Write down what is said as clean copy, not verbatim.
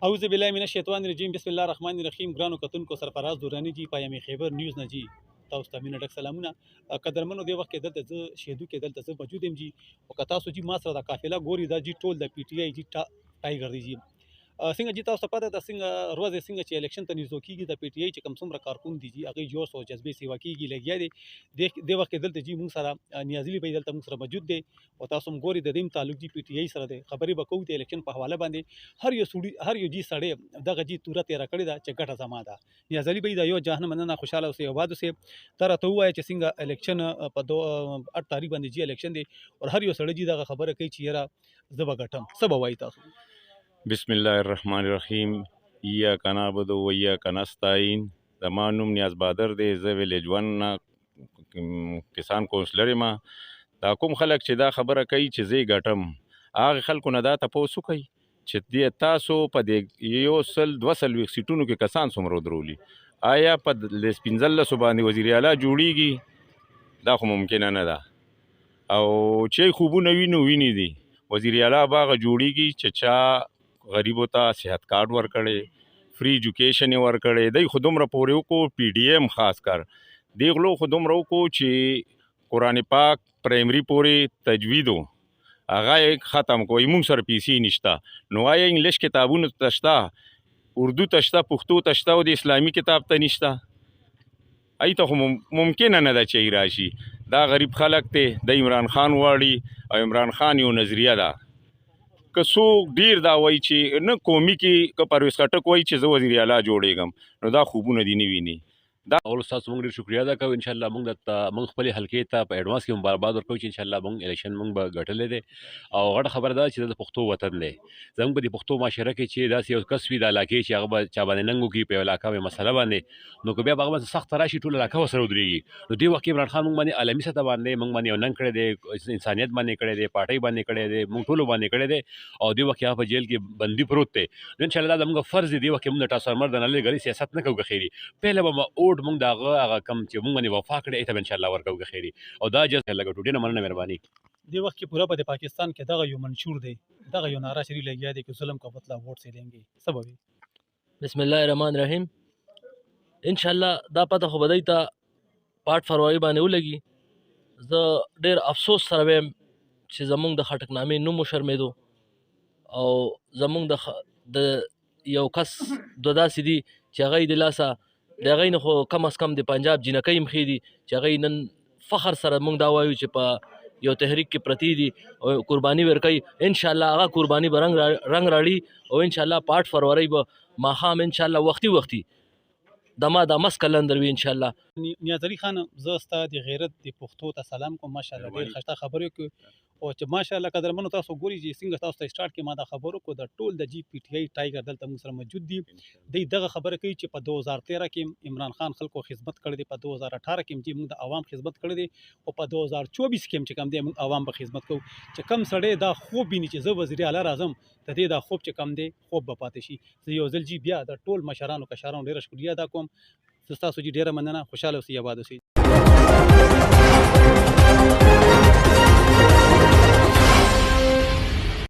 اعوذ بالله من الشیطان الرجیم بسم الله الرحمن الرحیم. ګرانو کتونکو سرفراز دورانی جی پایم خیبر نیوز نه جی تاسو ته مینه ډک سلامونه. قدرمنو دی وخت کې دلته زه شهدو کې دلته زه موجود یم جی او که تاسو جی ما سره د قافله ګوري دا جی ټول د پی ټی آی جی ټایګر دی جی څنګه جی تاسو ته پته ده څنګه روز څنګه چې الیکشن ته نږدې کیږي د پی ټی آی چې کوم څومره کارکون دي جی هغه جوش او جذبې سیوا کیږي لګیا دي د وخت کې دلته جی موږ سره نیازلی به دلته موږ سره موجود دي او تاسو هم ګوري د دې تعلق جی پی ټی آی سره د خبرې به کوو د الیکشن په حواله باندې هر یو جی سړی دغه جی توره تیره کړې ده چې ګټه زما ده. نیازلی به د یو جهان مننه خوشاله اوسئ آباد اوسئ. تر ته وایي چې څنګه الیکشن په 8 تاریخ باندې جی الیکشن دی او هر یو سړی جی دغه خبره کوي چې یاره زه به ګټم. څه به وایي تاسو؟ بسم الله الرحمن الرحیم. ایاک نعبد و ایاک نستعین. زما نوم نیاز بادر دی، زه ویلیج 1 نه کسان کونسلر یم. دا کوم خلک چې دا خبره کوي چې زه ګټم، هغه خلکو نه دا تپوس وکړئ چې تاسو په دې 100-200 سیټونو کې کسان څومره ودرولي، آیا په 15 باندې وزیر اعلی جوړیږي؟ دا خو ممکنه نه ده. او چې خوبونه ویني دي وزیر اعلی باغه جوړیږي چې چا غریبو ته صحت کارت ورکړي، فری ایجوکیشن یې ورکړی. دی خو دومره پورې وکړو، پی ډي ایم خاص کر دی غلو خو دومره وکړو چې قرآن پاک پرایمري پورې تجوید و هغه یې ختم کوي. موږ سره پیسې نشته، نو آیا انګلیش کتابونو ته شته، اردو ته شته، پښتو ته شته او د اسلامي کتاب ته نشته؟ ای ته خو ممکنه نه ده چې راشي. دا غریب خلک دی، د عمران خان واړي او عمران خان یو نظریه ده. که څوک ډیر دا وایي چې نه قومي کې که پرویز خټک وایي چې زه وزیر اعلی جوړېږم، نو دا خوبونه دي نه ویني. دا اول تاسو موږ ډیر شکریا ادا کوو. ان شاء الله موږ خپل حلقې ته په ایډوانس کې مبارکباد ورکوو چې ان شاء الله موږ الیکشن موږ به ګټلې دي. او غټه خبره ده چې د پښتو وطن دی زموږ په دې پښتو معاشره کې چې داسې یو کس وي د علاقې چې هغه به چا باندې ننګ وکړي په یو علاقه باندې مسله باندې، نو که بیا به هغه باندې سخت راشي ټول علاقه ورسره ودرېږي. نو دې وخت کې عمران خان موږ باندې عالمي سطح باندې موږ باندې یو ننګ کړی دی، انسانیت باندې کړی دی، پارټۍ باندې کړی دی، موږ ټولو باندې کړی دی. او دې وخت کې هغه په جیل کې بندي پروت دی. نو ان شاء الله دا زموږ فرض دی. دې وخت کې موږ د ټرانسفارمر د نلۍ ګري سیاست نه کوو خیري. پهله به اوټ موږ د هغه کم چې موږ باندې وفا کړی ایته ان شاء الله ورکوو خیري. او دا جز لګ ټوډې نه مننه مهرباني. دې وخت کې پورا په پاکستان کې دغه یو منشور دی، دغه یو نعره شری لګیا دی چې ظلم کا بدلا ووټ سے لیں گے. سبب بسم الله الرحمن الرحیم. ان شاء الله دا پته خو بدای ته 8 فروری باندې ولګي. زه ډیر افسوس سره ویم چې زمونږ د خټکنامې نوم وشرمېدو او زمونږ د یو کس دوه داسې دي چې هغه یې د لاسه د هغې نه خو کم از کم د پنجاب جینکۍ هم ښې دي چې هغه نن فخر سره موږ دا وایو چې په یو تحریک کې پرتی دي او قرباني ورکوي. انشاءالله هغه قرباني به رنګ راړي او انشاءالله په 8 فروری به ماښام انشاءالله وختي دما د مس کلندر وي انشاءالله. نیازلی خان زه ستا د غیرت د پښتو ته سلام کوم. ماشاءالله ډېر ښایسته خبرې کوي او چې ماشاءالله قدرمنو تاسو ګوري چې څنګه تاسو ته سٹارټ کې ما دا خبرو کو د ټول د جی پی ټی آی ټایګر دلته موږ سره موجود دي. دغه خبره کوي چې په 2013 کې عمران خان خلکو خدمت کړی دی، په 2018 کې چې موږ د عوام خدمت کړی دی او په 2024 کې چې کم دی موږ عوام به خدمت کوو. چې کم سړی دا خوب ویني چې زه وزیر اعلی راځم، د دې دا خوب چې کم دی خوب به پاتې شي. زه یو ځل جی بیا د ټول مشرانو کشرانو ډېره شکریه ادا کوم. زه ستاسو جی ډېره مننه. خوشحاله اوسئ، آباد اوسئ.